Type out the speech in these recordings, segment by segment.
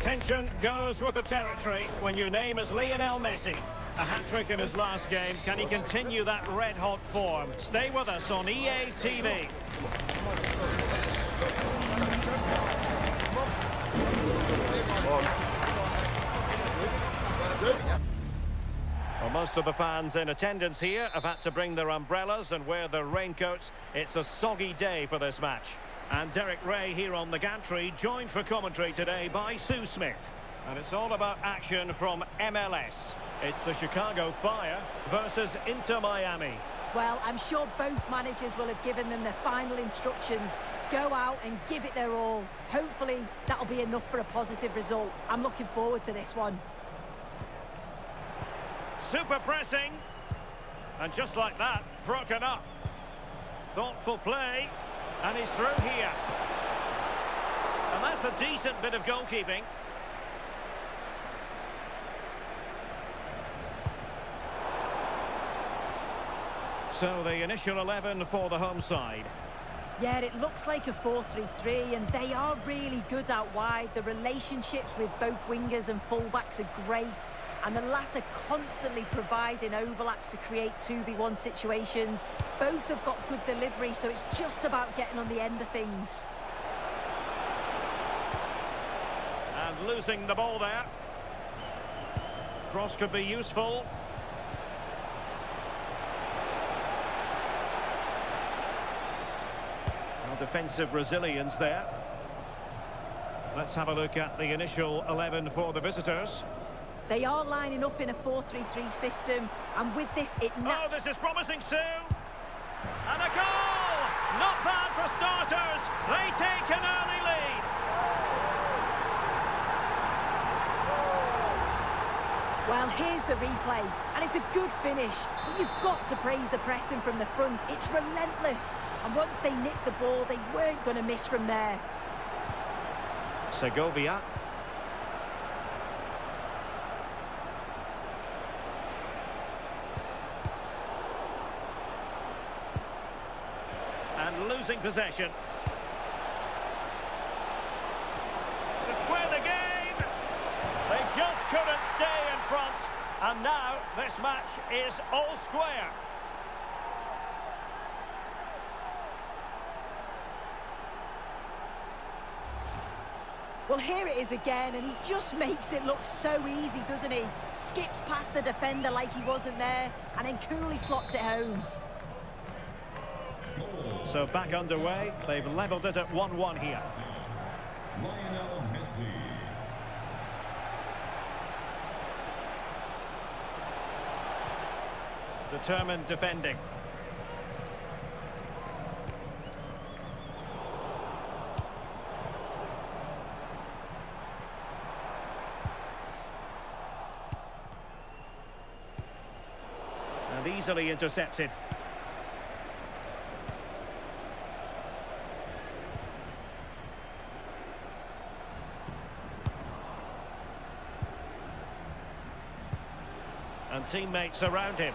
Attention goes with the territory when your name is Lionel Messi. A hat-trick in his last game. Can he continue that red-hot form? Stay with us on EA TV. Well, most of the fans in attendance here have had to bring their umbrellas and wear their raincoats. It's a soggy day for this match. And Derek Ray here on the gantry, joined for commentary today by Sue Smith. And it's all about action from MLS. It's the Chicago Fire versus Inter Miami. Well, I'm sure both managers will have given them their final instructions. Go out and give it their all. Hopefully, that'll be enough for a positive result. I'm looking forward to this one. Super pressing. And just like that, broken up. Thoughtful play. And he's through here. And that's a decent bit of goalkeeping. So the initial 11 for the home side. Yeah, it looks like a 4-3-3, and they are really good out wide. The relationships with both wingers and fullbacks are great, and the latter constantly providing overlaps to create 2v1 situations. Both have got good delivery, so it's just about getting on the end of things. And losing the ball there. Cross could be useful. Defensive resilience there. Let's have a look at the initial 11 for the visitors. They are lining up in a 4-3-3 system, and with this, Oh, this is promising, Sue! And a goal! Not bad for starters. They take an early lead. Well, here's the replay, and it's a good finish, but you've got to praise the pressing from the front. It's relentless, and once they nicked the ball, they weren't going to miss from there. Segovia. And losing possession. To square the game. They just couldn't stay in front. And now this match is all square. Well, here it is again, and he just makes it look so easy, doesn't he? Skips past the defender like he wasn't there, and then coolly slots it home. So back underway. They've levelled it at 1-1 here. Lionel Messi. Determined defending. And easily intercepted. And teammates around him.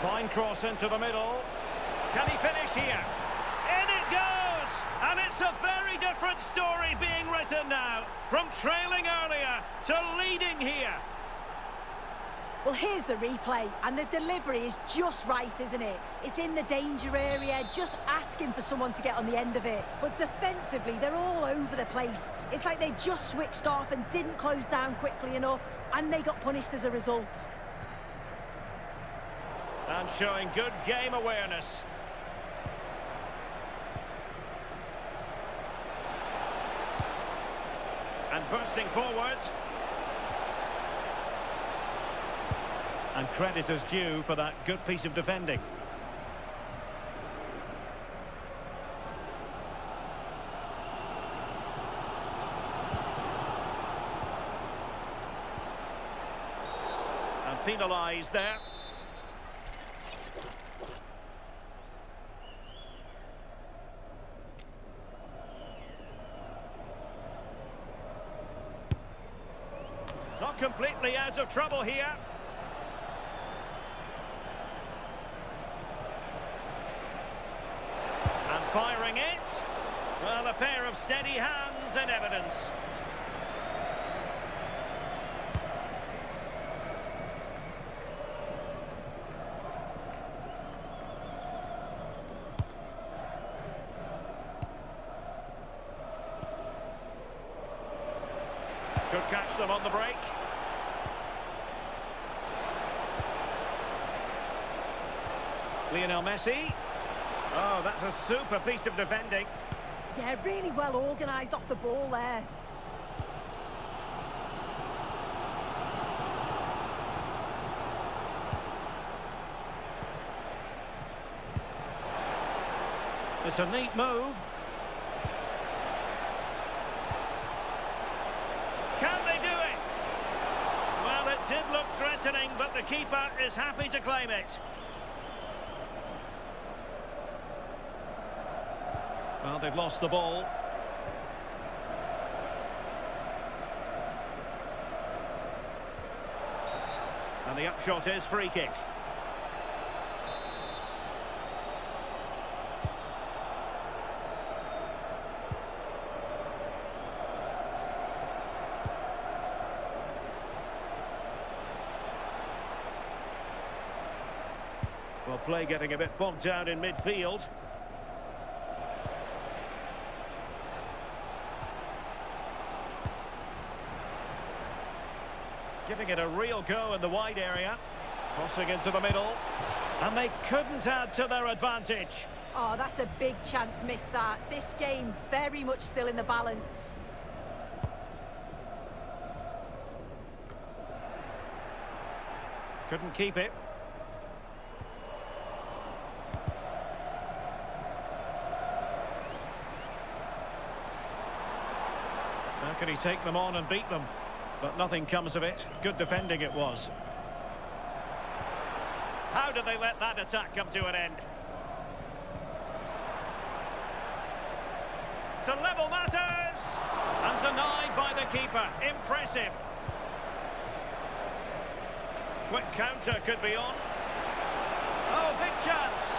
Fine cross into the middle. Can he finish here? In it goes! And it's a very different story being written now. From trailing earlier to leading here. Well, here's the replay, and the delivery is just right, isn't it? It's in the danger area, just asking for someone to get on the end of it. But defensively, they're all over the place. It's like they just switched off and didn't close down quickly enough, and they got punished as a result. And showing good game awareness. And bursting forward. And credit is due for that good piece of defending. And penalised there. Not completely out of trouble here. And firing it. a pair of steady hands in evidence. Could catch them on the break. Lionel Messi. Oh, that's a super piece of defending. Yeah, really well organised off the ball there. It's a neat move. Can they do it? Well, it did look threatening, but the keeper is happy to claim it. Well, they've lost the ball. And the upshot is free kick. Well, play getting a bit bogged down in midfield. Giving it a real go in the wide area. Crossing into the middle. And they couldn't add to their advantage. Oh, that's a big chance missed that. This game very much still in the balance. Couldn't keep it. How can he take them on and beat them? But nothing comes of it. Good defending it was. How did they let that attack come to an end? To level matters! And denied by the keeper. Impressive. Quick counter could be on. Oh, big chance.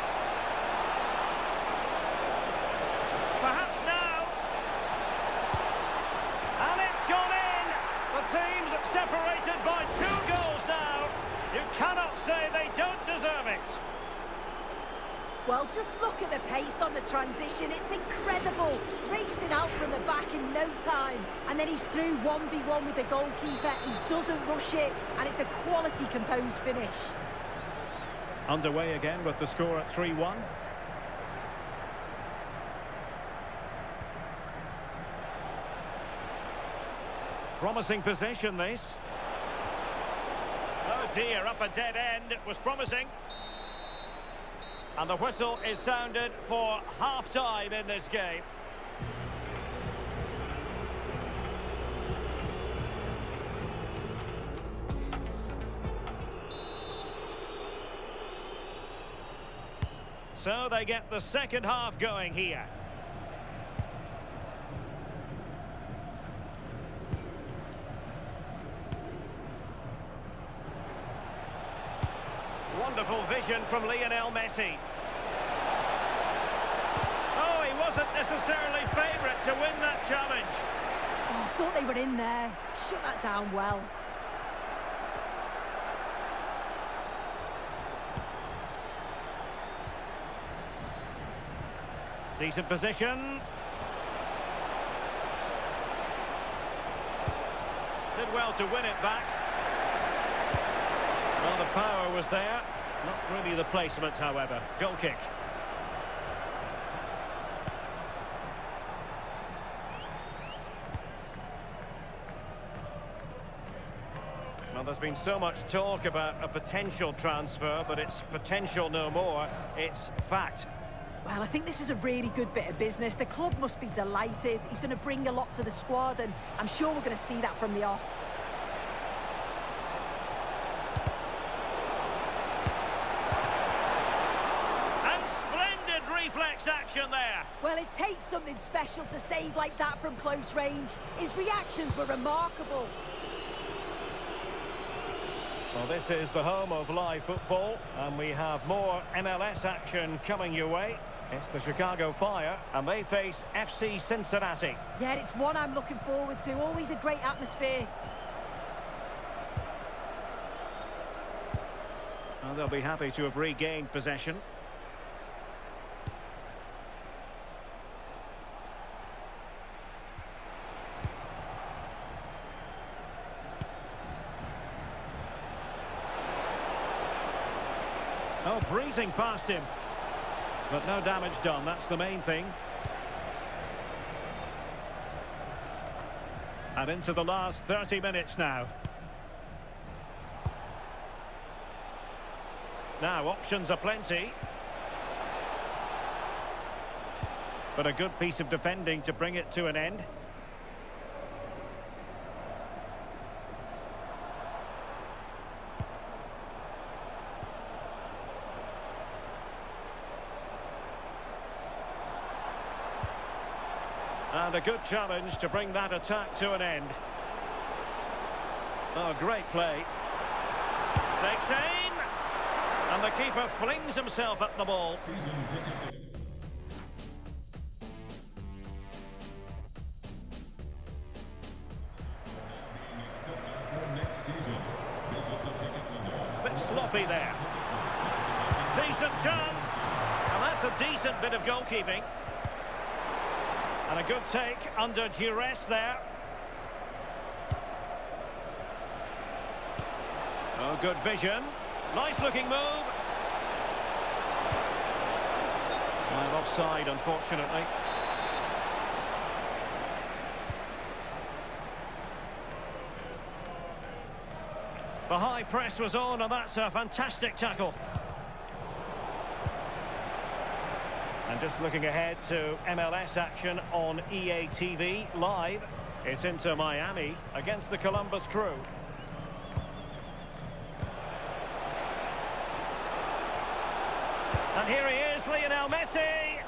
Perhaps now. And it's gone in. The team's separated by 2 goals now. You cannot say they don't deserve it. Well, just look at the pace on the transition. It's incredible. Racing out from the back in no time. And then he's through 1v1 with the goalkeeper. He doesn't rush it. And it's a quality composed finish. Underway again with the score at 3-1. Promising possession, this. Oh dear, up a dead end. It was promising. And the whistle is sounded for half-time in this game. So they get the second half going here. Wonderful vision from Lionel Messi. Oh, he wasn't necessarily favourite to win that challenge. Oh, I thought they were in there. Shut that down well. Decent position. Did well to win it back. Well, the power was there. Not really the placement, however. Goal kick. Well, there's been so much talk about a potential transfer, but it's potential no more. It's fact. Well, I think this is a really good bit of business. The club must be delighted. He's going to bring a lot to the squad, and I'm sure we're going to see that from the off. Reflex action there. Well, it takes something special to save like that from close range. His reactions were remarkable. Well, this is the home of live football, and we have more MLS action coming your way. It's the Chicago Fire, and they face FC Cincinnati. Yeah, it's one I'm looking forward to. Always a great atmosphere. Well, they'll be happy to have regained possession. Oh, breezing past him. But no damage done, that's the main thing. And into the last 30 minutes now. Now, options are plenty. But a good piece of defending to bring it to an end. And a good challenge to bring that attack to an end. Oh, great play. Takes aim. And the keeper flings himself at the ball. Season ticket. Being accepted for next season. Visit the ticket window. Bit sloppy there. Decent chance. And that's a decent bit of goalkeeping. And a good take under duress there. Oh, good vision. Nice looking move. Well, offside, unfortunately. The high press was on, and that's a fantastic tackle. And just looking ahead to MLS action on EA TV live. It's Inter Miami against the Columbus Crew. And here he is, Lionel Messi.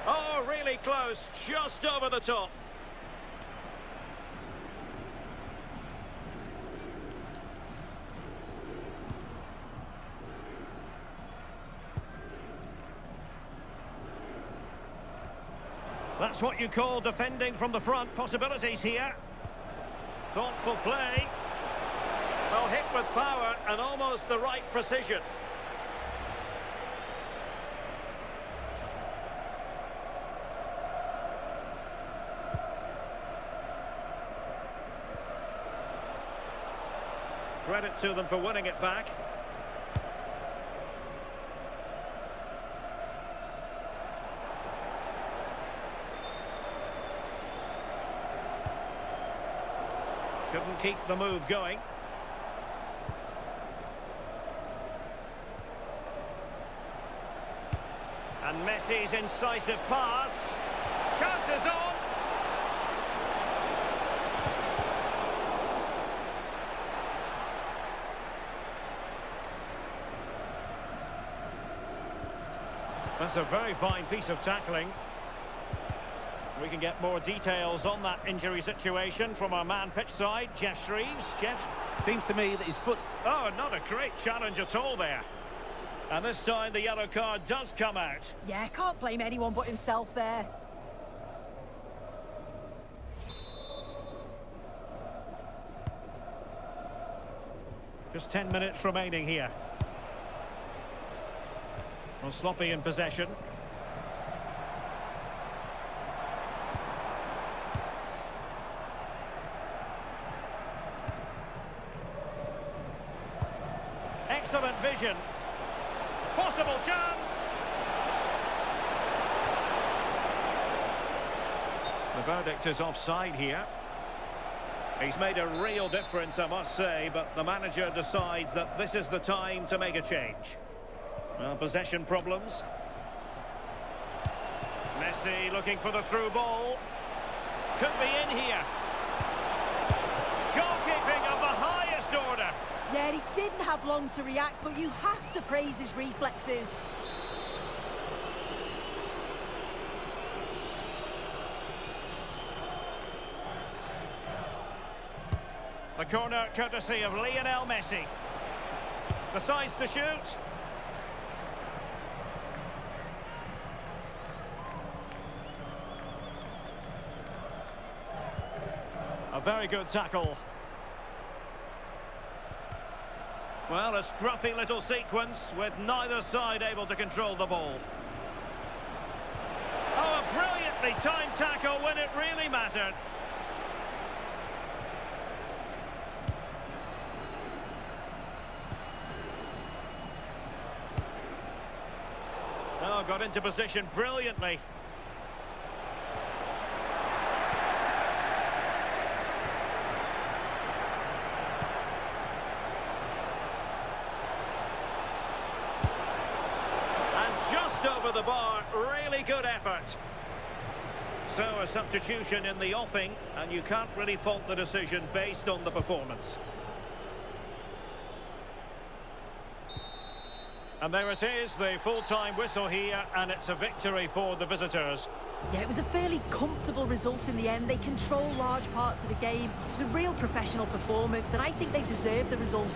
Oh, really close, just over the top. That's what you call defending from the front. Possibilities here. Thoughtful play. Well, hit with power and almost the right precision. Credit to them for winning it back. Couldn't keep the move going. And Messi's incisive pass. Chances on. That's a very fine piece of tackling. We can get more details on that injury situation from our man pitch side, Jeff Shreves. Jeff? Seems to me that his foot's... Oh, not a great challenge at all there. And this time the yellow card does come out. Yeah, can't blame anyone but himself there. Just 10 minutes remaining here. Well, sloppy in possession. Excellent vision. Possible chance. The verdict is offside here. He's made a real difference, I must say, but the manager decides that this is the time to make a change. Well, possession problems. Messi looking for the through ball. Could be in here. Goalkeeping of the highest order. Yeah, he didn't have long to react, but you have to praise his reflexes. The corner courtesy of Lionel Messi. Decides to shoot. Very good tackle. Well, a scruffy little sequence with neither side able to control the ball. Oh, a brilliantly timed tackle when it really mattered. Oh, got into position brilliantly. Over the bar, really good effort. So a substitution in the offing, and you can't really fault the decision based on the performance. And there it is, the full-time whistle here, and it's a victory for the visitors. Yeah, it was a fairly comfortable result in the end. They control large parts of the game. It was a real professional performance, and I think they deserve the result.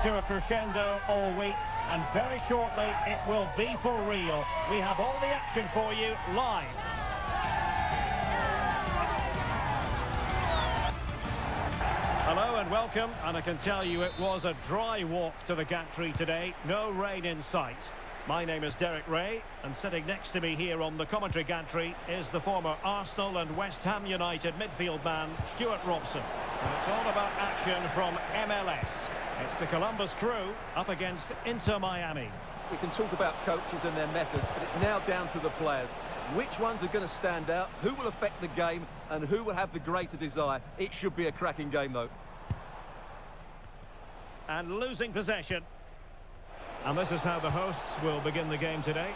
to a crescendo all week, and very shortly it will be for real. We have all the action for you live. Hello and welcome, and I can tell you it was a dry walk to the gantry today, no rain in sight. My name is Derek Ray, and sitting next to me here on the commentary gantry is the former Arsenal and West Ham United midfield man, Stuart Robson. And it's all about action from MLS. It's the Columbus Crew up against Inter Miami. We can talk about coaches and their methods, but it's now down to the players. Which ones are going to stand out, who will affect the game, and who will have the greater desire? It should be a cracking game, though. And losing possession. And this is how the hosts will begin the game today.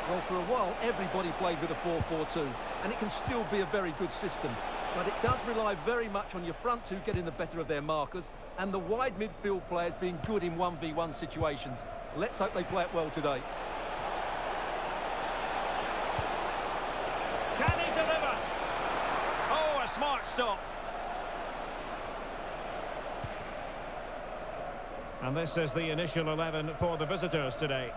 Well, for a while, everybody played with a 4-4-2, and it can still be a very good system. But it does rely very much on your front two getting the better of their markers, and the wide midfield players being good in 1v1 situations. Let's hope they play it well today. Can he deliver? Oh, a smart stop. And this is the initial 11 for the visitors today.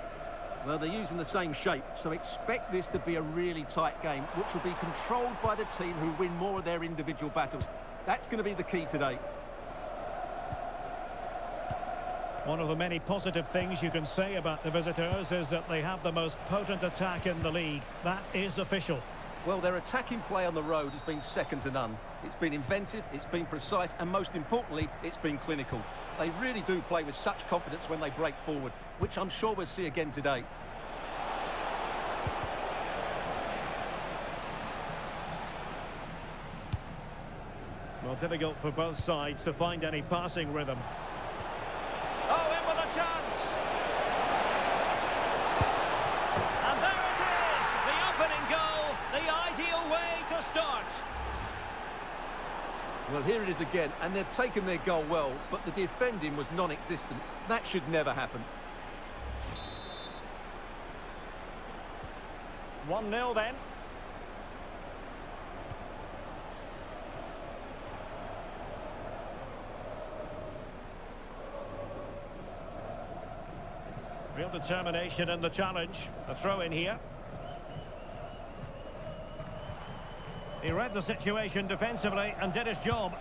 Well, they're using the same shape, so expect this to be a really tight game, which will be controlled by the team who win more of their individual battles. That's going to be the key today. One of the many positive things you can say about the visitors is that they have the most potent attack in the league. That is official. Well, their attacking play on the road has been second to none. It's been inventive, it's been precise, and most importantly, it's been clinical. They really do play with such confidence when they break forward, which I'm sure we'll see again today. Well, difficult for both sides to find any passing rhythm. Oh, in with a chance! And there it is! The opening goal, the ideal way to start. Well, here it is again, and they've taken their goal well, but the defending was non-existent. That should never happen. 1-0 then. Real determination in the challenge. A throw in here. He read the situation defensively and did his job.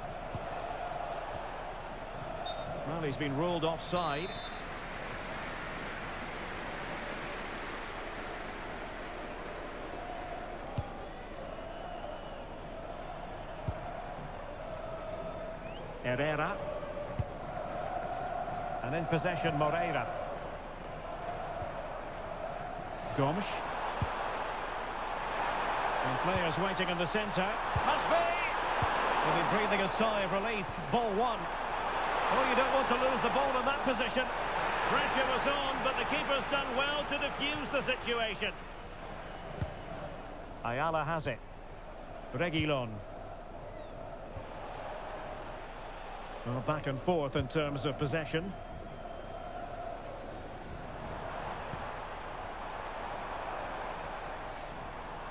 Well, he's been ruled offside. Herrera. And in possession, Moreira. Gomes. And players waiting in the centre. Must be! They'll be breathing a sigh of relief. Ball one. Oh, you don't want to lose the ball in that position. Pressure was on, but the keeper's done well to defuse the situation. Ayala has it. Reguilon. Well, back and forth in terms of possession.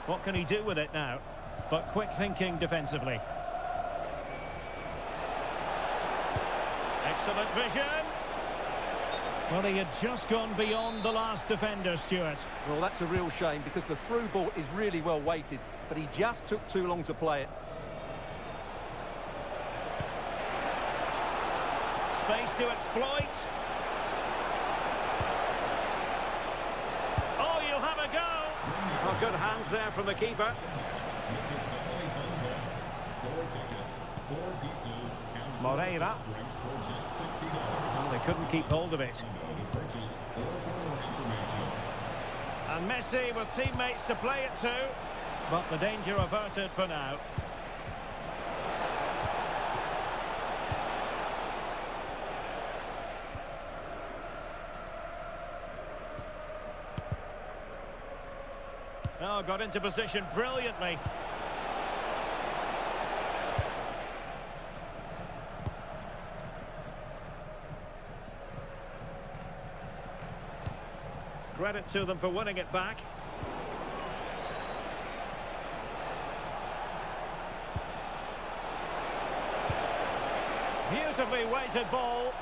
What can he do with it now? But quick thinking defensively. Excellent vision. Well, he had just gone beyond the last defender, Stuart. Well, that's a real shame because the through ball is really well weighted, but he just took too long to play it. Space to exploit. Oh, you'll have a go. Oh, good hands there from the keeper. Moreira. Well, they couldn't keep hold of it. And Messi with teammates to play it to. But the danger averted for now. Oh, got into position brilliantly. Credit to them for winning it back. Beautifully weighted ball.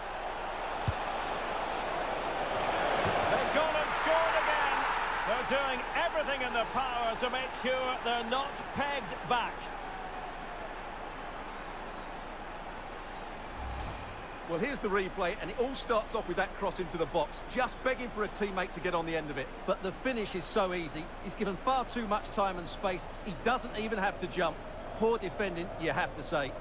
doing everything in their power to make sure they're not pegged back. Well, here's the replay, and it all starts off with that cross into the box, just begging for a teammate to get on the end of it. But the finish is so easy. He's given far too much time and space. He doesn't even have to jump. Poor defending, you have to say.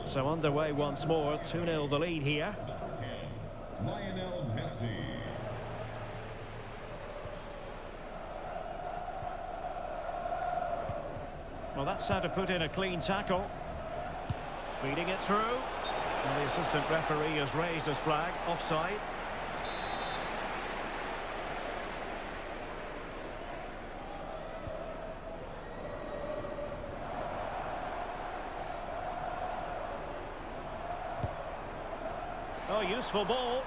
So underway once more, 2-0 the lead here. Number 10, Lionel Messi. Well, that's how to put in a clean tackle. Feeding it through. And the assistant referee has raised his flag. Offside. Oh, useful ball.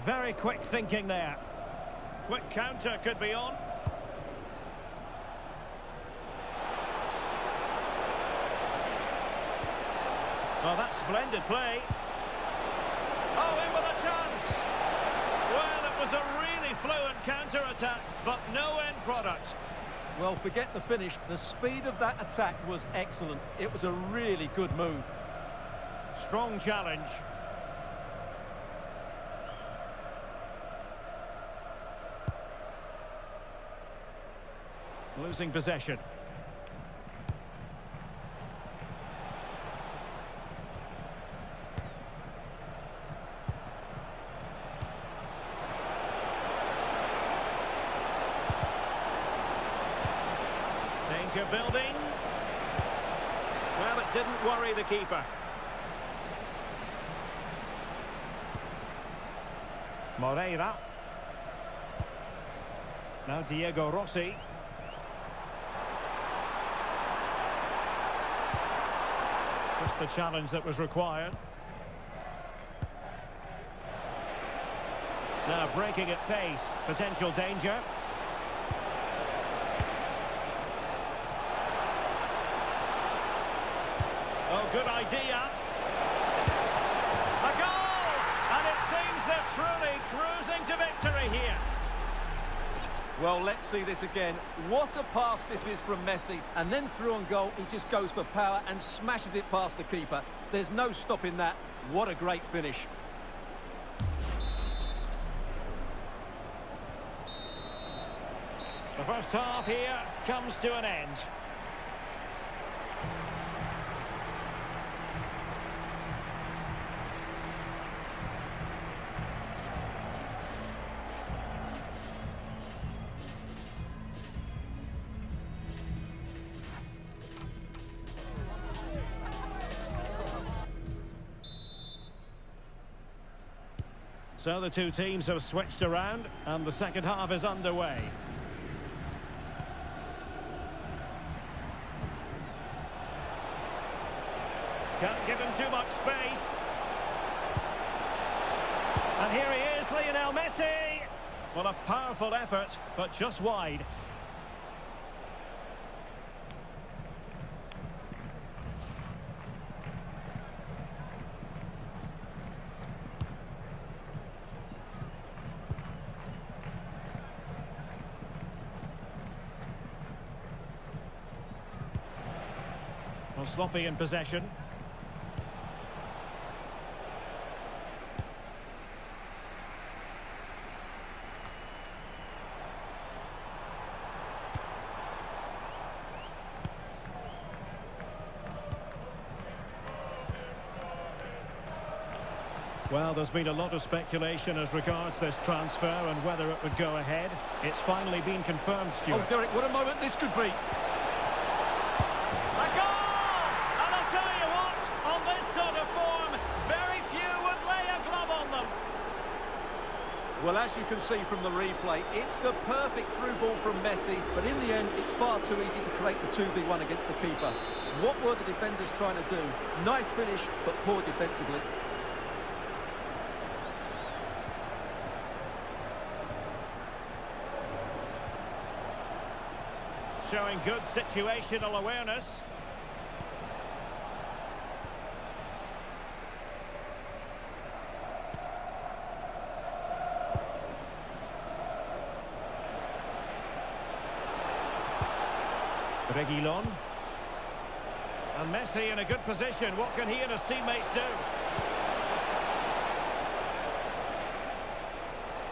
Very quick thinking there. Quick counter could be on. Oh, that's splendid play. Oh, in with a chance. Well, it was a really fluent counter-attack, but no end product. Well, forget the finish. The speed of that attack was excellent. It was a really good move. Strong challenge. Losing possession. Danger building. Well, it didn't worry the keeper. Moreira. Now Diego Rossi. Just the challenge that was required. Now breaking at pace. Potential danger. Oh, good idea. A goal! And it seems they're truly cruising to victory here. Well, let's see this again. What a pass this is from Messi. And then through on goal, he just goes for power and smashes it past the keeper. There's no stopping that. What a great finish. The first half here comes to an end. So the two teams have switched around and the second half is underway. Can't give him too much space. And here he is, Lionel Messi. Well, a powerful effort, but just wide. Well, sloppy in possession. Well, there's been a lot of speculation as regards this transfer and whether it would go ahead. It's finally been confirmed, Stuart. Oh, Derek, what a moment this could be. A goal! And I'll tell you what, on this sort of form, very few would lay a glove on them. Well, as you can see from the replay, it's the perfect through ball from Messi, but in the end, it's far too easy to create the 2v1 against the keeper. What were the defenders trying to do? Nice finish, but poor defensively. Showing good situational awareness. Reguilon. And Messi in a good position. What can he and his teammates do?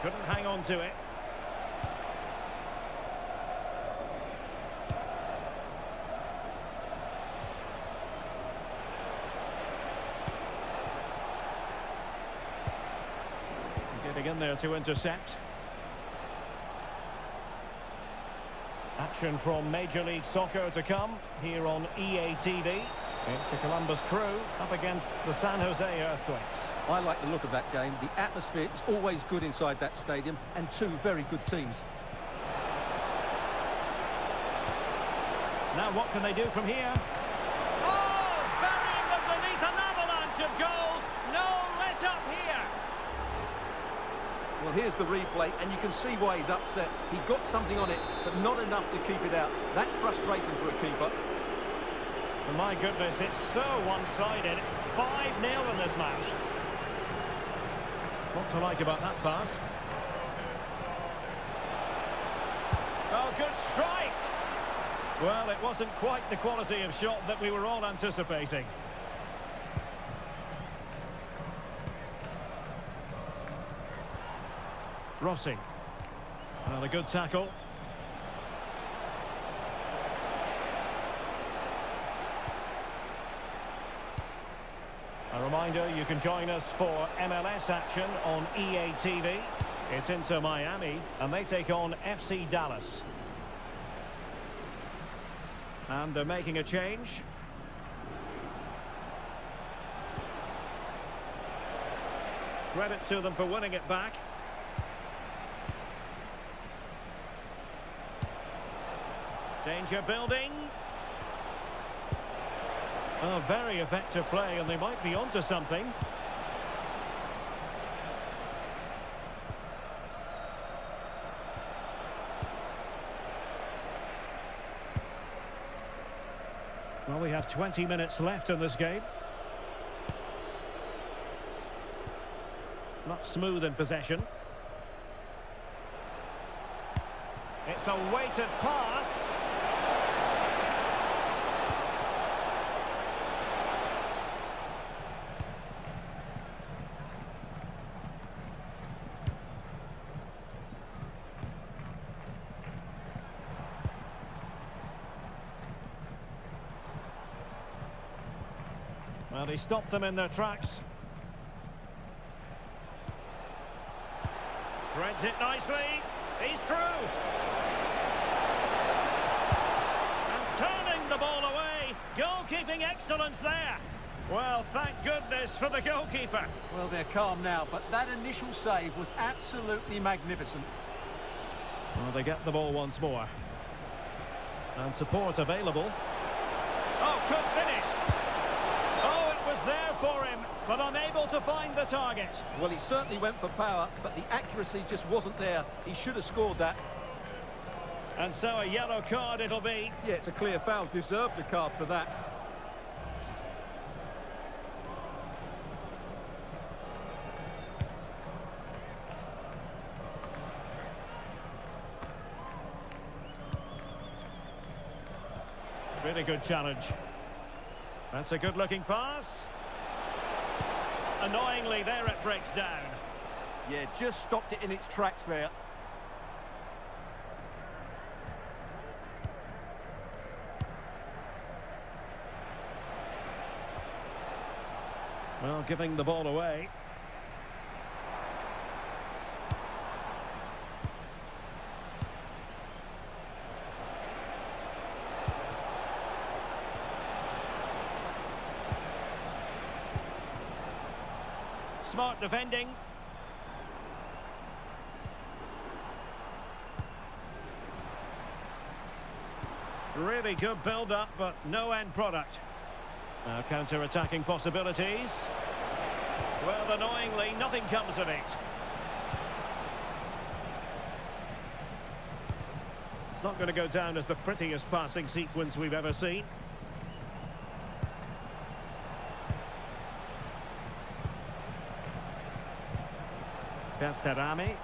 Couldn't hang on to it. Getting in there to intercept. Action from Major League Soccer to come here on EA TV. It's the Columbus Crew up against the San Jose Earthquakes. I like the look of that game. The atmosphere is always good inside that stadium, and two very good teams. Now what can they do from here? Oh, burying them beneath an avalanche of goals. No let up here. Well, here's the replay, and you can see why he's upset. He got something on it, but not enough to keep it out. That's frustrating for a keeper. And my goodness, it's so one-sided. 5-0 in this match. What to like about that pass? Oh, good strike! Well, it wasn't quite the quality of shot that we were all anticipating. Rossi. Well, a good tackle. A reminder, you can join us for MLS action on EA TV. It's Inter Miami, and they take on FC Dallas. And they're making a change. Credit to them for winning it back. Danger building. Oh, very effective play, and they might be onto something. Well, we have 20 minutes left in this game. Not smooth in possession. It's a weighted pass. Well, he stopped them in their tracks. Threads it nicely. He's through. And turning the ball away. Goalkeeping excellence there. Well, thank goodness for the goalkeeper. Well, they're calm now, but that initial save was absolutely magnificent. Well, they get the ball once more. And support available. Oh, good finish. Oh, it was there for him, but unable to find the target. Well, he certainly went for power, but the accuracy just wasn't there. He should have scored that. And so a yellow card it'll be. Yeah, it's a clear foul. Deserved a card for that. Really good challenge. That's a good-looking pass. Annoyingly, there it breaks down. Yeah, just stopped it in its tracks there. Well, giving the ball away. Smart defending. Really good build-up, but no end product. Now counter-attacking possibilities. Well, annoyingly, nothing comes of it. It's not going to go down as the prettiest passing sequence we've ever seen. Berterame.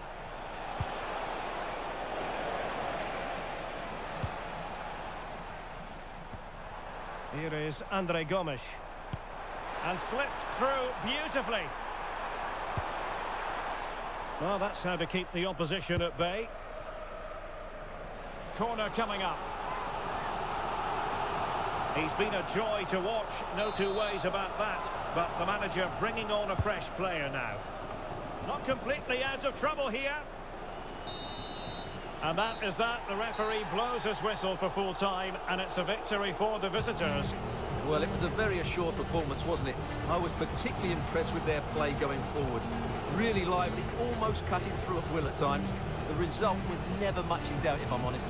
Here is Andre Gomes. And slipped through beautifully. Well, that's how to keep the opposition at bay. Corner coming up. He's been a joy to watch, no two ways about that. But the manager bringing on a fresh player now. Not completely out of trouble here. And that is that. The referee blows his whistle for full time, and it's a victory for the visitors. Well, it was a very assured performance, wasn't it? I was particularly impressed with their play going forward. Really lively, almost cutting through at will at times. The result was never much in doubt, if I'm honest.